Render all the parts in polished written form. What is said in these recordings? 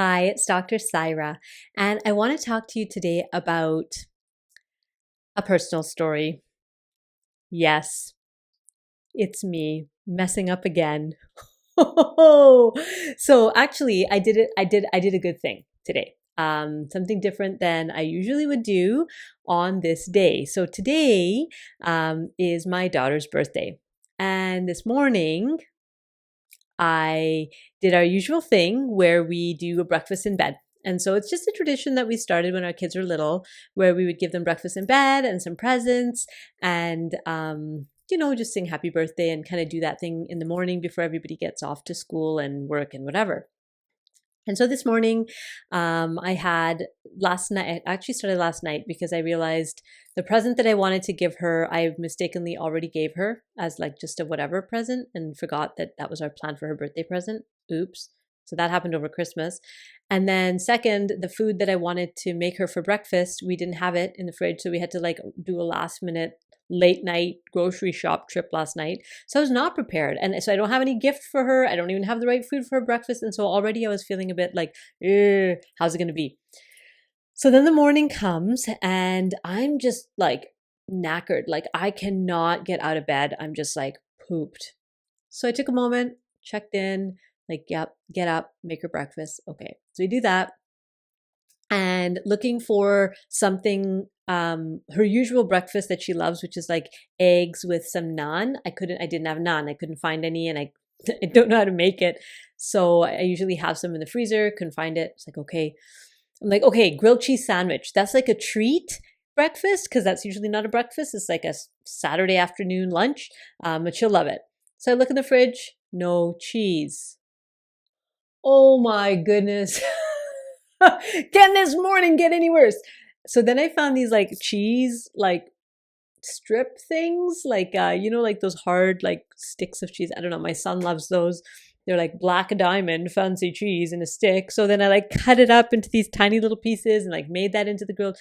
Hi, it's Dr. Saira, and I want to talk to you today about a personal story. Yes, it's me messing up again. So actually, I did a good thing today. Something different than I usually would do on this day. So today is my daughter's birthday, and this morning I did our usual thing where we do a breakfast in bed. And so it's just a tradition that we started when our kids were little, where we would give them breakfast in bed and some presents and, just sing happy birthday and kind of do that thing in the morning before everybody gets off to school and work and whatever. And so this morning, I had last night, I actually started last night because I realized the present that I wanted to give her, I mistakenly already gave her as like just a whatever present and forgot that that was our plan for her birthday present. Oops. So that happened over Christmas. And then second, the food that I wanted to make her for breakfast, we didn't have it in the fridge. So we had to like do a last minute late night grocery shop trip last night. So I was not prepared. And so I don't have any gift for her. I don't even have the right food for her breakfast. And so already I was feeling a bit like, how's it going to be? So then the morning comes and I'm just like knackered. Like I cannot get out of bed. I'm just like pooped. So I took a moment, checked in, like, yep, get up, make her breakfast. Okay. So we do that and looking for something, her usual breakfast that she loves, which is like eggs with some naan. I didn't have naan. I couldn't find any and I don't know how to make it. So I usually have some in the freezer, couldn't find it. It's like, okay. I'm like, okay, grilled cheese sandwich. That's like a treat breakfast because that's usually not a breakfast. It's like a Saturday afternoon lunch, but she'll love it. So I look in the fridge, no cheese. Oh my goodness. Can this morning get any worse? So then I found these like cheese, like strip things, like, like those hard, like sticks of cheese. I don't know. My son loves those. They're like black diamond fancy cheese in a stick. So then I like cut it up into these tiny little pieces and like made that into the grill.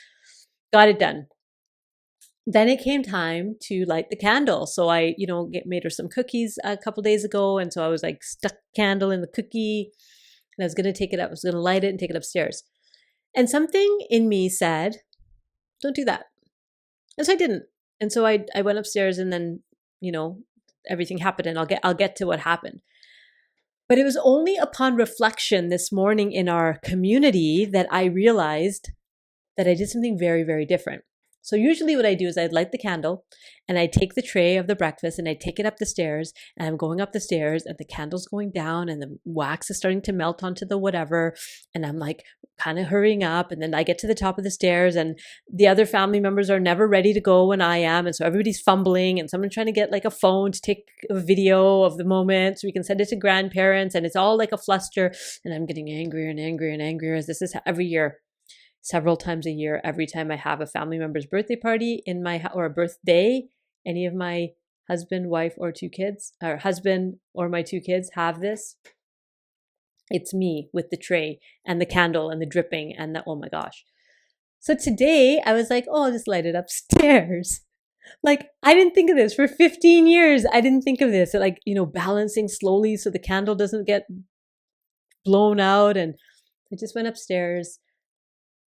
Got it done. Then it came time to light the candle. So I, made her some cookies a couple days ago. And so I was like stuck candle in the cookie and I was going to take it up. I was going to light it and take it upstairs. And something in me said, don't do that. And so I didn't. And so I went upstairs and then, everything happened and I'll get to what happened. But it was only upon reflection this morning in our community that I realized that I did something very, very different. So usually what I do is I'd light the candle and I take the tray of the breakfast and I take it up the stairs and I'm going up the stairs and the candle's going down and the wax is starting to melt onto the whatever. And I'm like kind of hurrying up and then I get to the top of the stairs and the other family members are never ready to go when I am. And so everybody's fumbling and someone's trying to get like a phone to take a video of the moment so we can send it to grandparents and it's all like a fluster. And I'm getting angrier and angrier and angrier as this is every year. Several times a year, every time I have a family member's birthday party in my or a birthday, any of my husband, wife, or two kids, or husband or my two kids have this. It's me with the tray and the candle and the dripping and the, oh my gosh. So today I was like, oh, I'll just light it upstairs. Like I didn't think of this for 15 years. I didn't think of this. Like, balancing slowly so the candle doesn't get blown out. And I just went upstairs.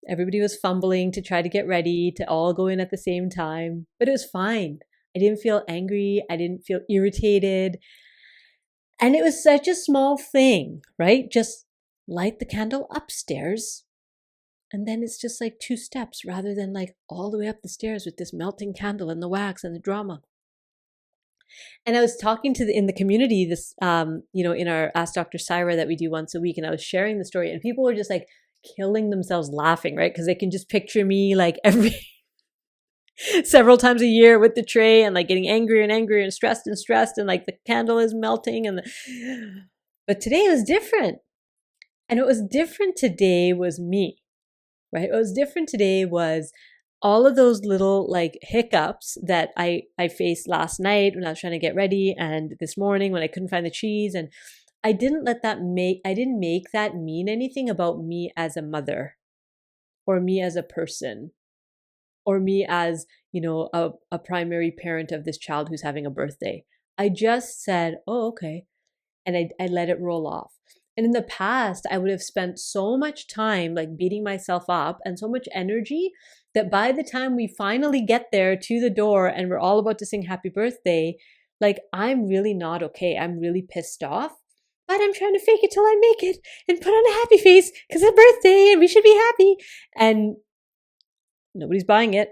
Everybody was fumbling to try to get ready to all go in at the same time, but it was fine. I didn't feel angry. I didn't feel irritated. And it was such a small thing, right? Just light the candle upstairs. And then it's just like 2 steps rather than like all the way up the stairs with this melting candle and the wax and the drama. And I was talking to in the community this, in our Ask Dr. Saira that we do once a week. And I was sharing the story and people were just like, killing themselves laughing, right? Because they can just picture me like every several times a year with the tray and like getting angrier and angrier and stressed and like the candle is melting but today it was different. And what was different today was me, right? What was different today was all of those little like hiccups that I faced last night when I was trying to get ready and this morning when I couldn't find the cheese and I didn't make that mean anything about me as a mother or me as a person or me as, a primary parent of this child who's having a birthday. I just said, oh, okay. And I let it roll off. And in the past, I would have spent so much time like beating myself up and so much energy that by the time we finally get there to the door and we're all about to sing happy birthday, like I'm really not okay. I'm really pissed off, but I'm trying to fake it till I make it and put on a happy face because it's a birthday and we should be happy. And nobody's buying it.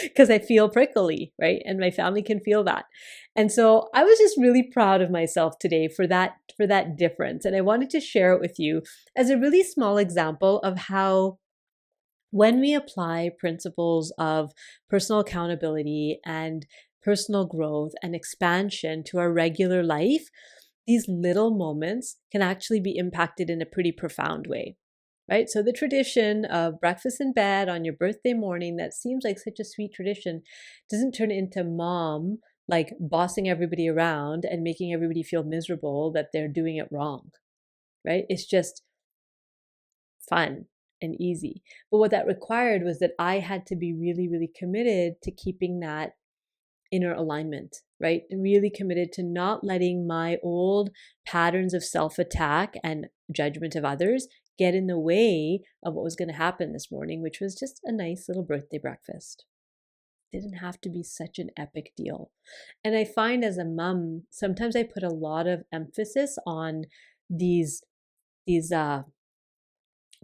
Because I feel prickly, right? And my family can feel that. And so I was just really proud of myself today for that difference. And I wanted to share it with you as a really small example of how when we apply principles of personal accountability and personal growth and expansion to our regular life, these little moments can actually be impacted in a pretty profound way. Right? So the tradition of breakfast in bed on your birthday morning, that seems like such a sweet tradition, doesn't turn into mom like bossing everybody around and making everybody feel miserable that they're doing it wrong. Right? It's just fun and easy. But what that required was that I had to be really, really committed to keeping that inner alignment, right? Really committed to not letting my old patterns of self-attack and judgment of others get in the way of what was going to happen this morning, which was just a nice little birthday breakfast. It didn't have to be such an epic deal. And I find as a mom, sometimes I put a lot of emphasis on these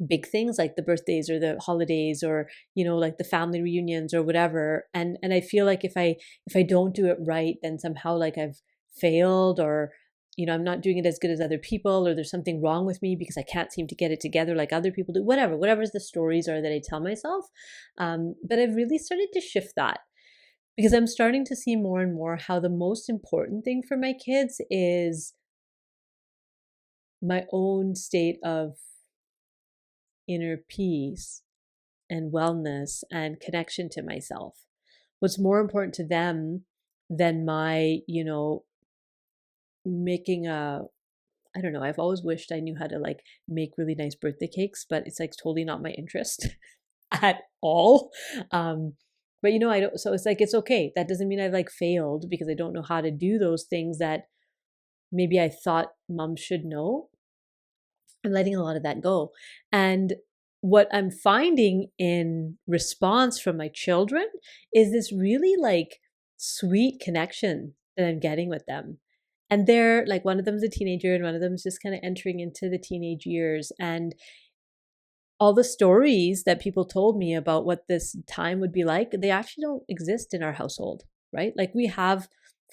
big things like the birthdays or the holidays or like the family reunions or whatever, and I feel like if I don't do it right, then somehow like I've failed, or I'm not doing it as good as other people, or there's something wrong with me because I can't seem to get it together like other people do, whatever's the stories are that I tell myself. But I've really started to shift that, because I'm starting to see more and more how the most important thing for my kids is my own state of inner peace and wellness and connection to myself. What's more important to them than my, making I don't know, I've always wished I knew how to like make really nice birthday cakes, but it's like totally not my interest at all. But I don't, so it's like, it's okay. That doesn't mean I've like failed because I don't know how to do those things that maybe I thought mom should know. I'm letting a lot of that go. And what I'm finding in response from my children is this really like sweet connection that I'm getting with them. And they're like, one of them's a teenager and one of them's just kind of entering into the teenage years. And all the stories that people told me about what this time would be like, they actually don't exist in our household, right? Like we have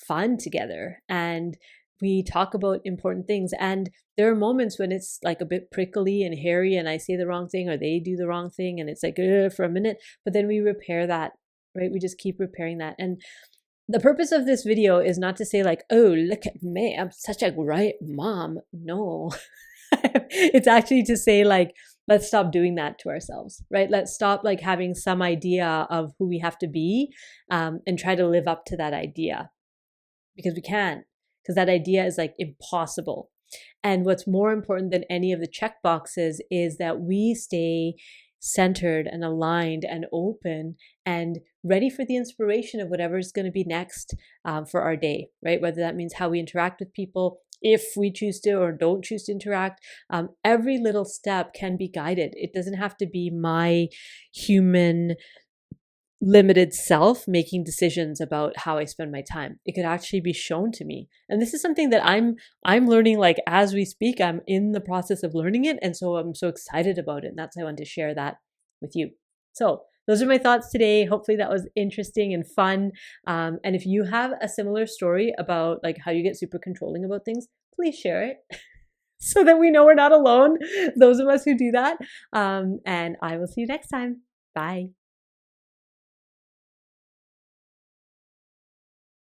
fun together and we talk about important things. And there are moments when it's like a bit prickly and hairy and I say the wrong thing or they do the wrong thing and it's like for a minute, but then we repair that, right? We just keep repairing that. And the purpose of this video is not to say like, oh, look at me, I'm such a great mom. No, it's actually to say like, let's stop doing that to ourselves, right? Let's stop like having some idea of who we have to be and try to live up to that idea, because we can't, because that idea is like impossible. And what's more important than any of the check boxes is that we stay centered and aligned and open and ready for the inspiration of whatever is going to be next for our day, right? Whether that means how we interact with people, if we choose to or don't choose to interact. Every little step can be guided. It doesn't have to be my human limited self making decisions about how I spend my time. It could actually be shown to me. And this is something that I'm learning, like as we speak. I'm in the process of learning it. And so I'm so excited about it. And that's why I wanted to share that with you. So those are my thoughts today. Hopefully that was interesting and fun. And if you have a similar story about like how you get super controlling about things, please share it so that we know we're not alone, those of us who do that. And I will see you next time. Bye.